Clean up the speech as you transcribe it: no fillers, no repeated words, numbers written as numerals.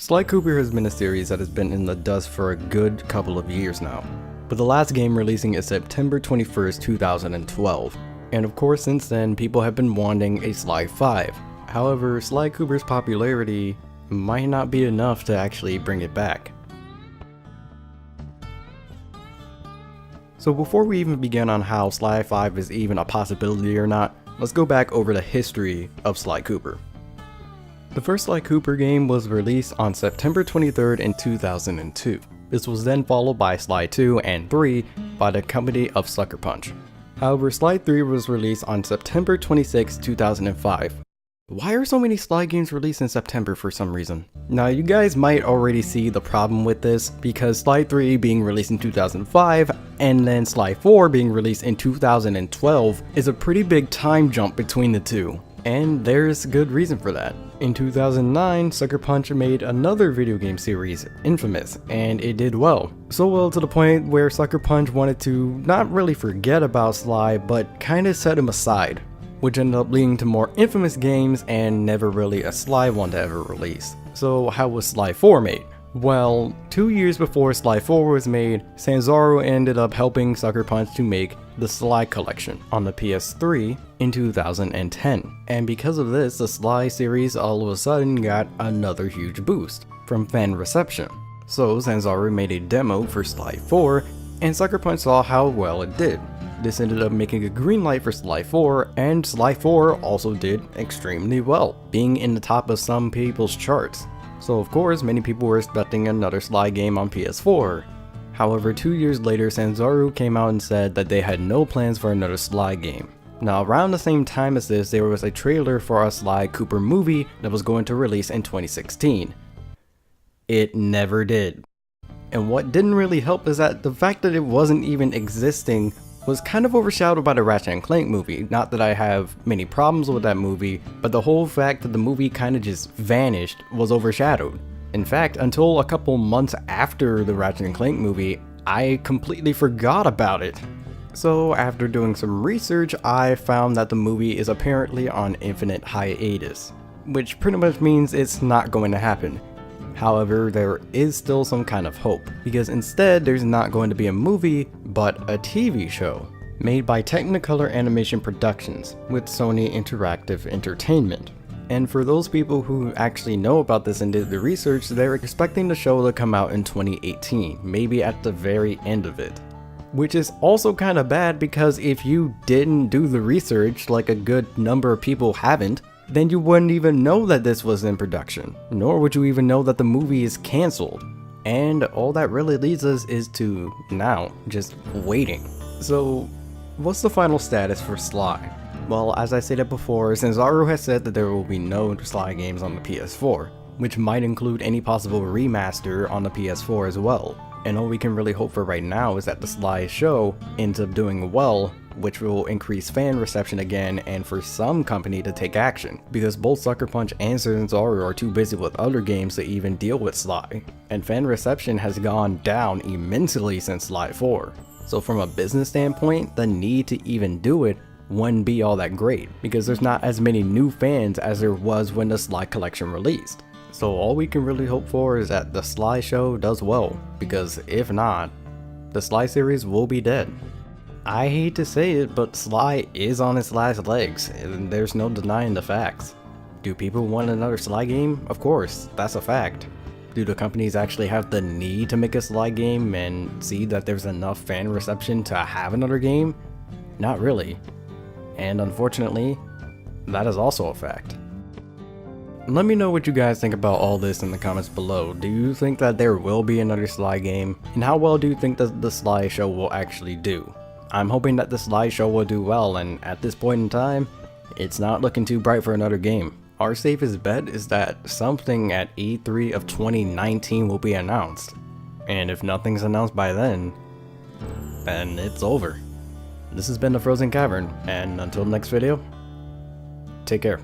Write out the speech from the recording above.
Sly Cooper has been a series that has been in the dust for a good couple of years now, with the last game releasing in September 21st, 2012. And of course since then, people have been wanting a Sly 5. However, Sly Cooper's popularity might not be enough to actually bring it back. So before we even begin on how Sly 5 is even a possibility or not, let's go back over the history of Sly Cooper. The first Sly Cooper game was released on September 23rd in 2002. This was then followed by Sly 2 and 3 by the company of Sucker Punch. However, Sly 3 was released on September 26, 2005. Why are so many Sly games released in September for some reason? Now you guys might already see the problem with this, because Sly 3 being released in 2005 and then Sly 4 being released in 2012 is a pretty big time jump between the two. And there's good reason for that. In 2009, Sucker Punch made another video game series, Infamous, and it did well. So well to the point where Sucker Punch wanted to not really forget about Sly, but kinda set him aside, which ended up leading to more Infamous games and never really a Sly one to ever release. So how was Sly 4 made? Well, 2 years before Sly 4 was made, Sanzaru ended up helping Sucker Punch to make the Sly Collection on the PS3 in 2010. And because of this, the Sly series all of a sudden got another huge boost from fan reception. So Sanzaru made a demo for Sly 4, and Sucker Punch saw how well it did. This ended up making a green light for Sly 4, and Sly 4 also did extremely well, being in the top of some people's charts. So of course, many people were expecting another Sly game on PS4. However, 2 years later, Sanzaru came out and said that they had no plans for another Sly game. Now around the same time as this, there was a trailer for a Sly Cooper movie that was going to release in 2016. It never did. And what didn't really help is that the fact that it wasn't even existing was kind of overshadowed by the Ratchet & Clank movie. Not that I have many problems with that movie, but the whole fact that the movie kind of just vanished was overshadowed. In fact, until a couple months after the Ratchet & Clank movie, I completely forgot about it. So after doing some research, I found that the movie is apparently on infinite hiatus, which pretty much means it's not going to happen. However, there is still some kind of hope, because instead there's not going to be a movie, but a TV show, made by Technicolor Animation Productions, with Sony Interactive Entertainment. And for those people who actually know about this and did the research, they're expecting the show to come out in 2018, maybe at the very end of it. Which is also kind of bad, because if you didn't do the research, like a good number of people haven't, then you wouldn't even know that this was in production, nor would you even know that the movie is cancelled. And all that really leads us is to now, just waiting. So, what's the final status for Sly? Well, as I stated before, Sanzaru has said that there will be no Sly games on the PS4, which might include any possible remaster on the PS4 as well. And all we can really hope for right now is that the Sly show ends up doing well, which will increase fan reception again and for some company to take action, because both Sucker Punch and Sanzaru are too busy with other games to even deal with Sly, and fan reception has gone down immensely since Sly 4. So from a business standpoint, the need to even do it wouldn't be all that great, because there's not as many new fans as there was when the Sly Collection released. So all we can really hope for is that the Sly show does well, because if not, the Sly series will be dead. I hate to say it, but Sly is on its last legs, and there's no denying the facts. Do people want another Sly game? Of course, that's a fact. Do the companies actually have the need to make a Sly game and see that there's enough fan reception to have another game? Not really. And unfortunately, that is also a fact. Let me know what you guys think about all this in the comments below. Do you think that there will be another Sly game? And how well do you think that the Sly show will actually do? I'm hoping that the Sly show will do well, and at this point in time, it's not looking too bright for another game. Our safest bet is that something at E3 of 2019 will be announced. And if nothing's announced by then it's over. This has been TheFrozenCavern, and until the next video, take care.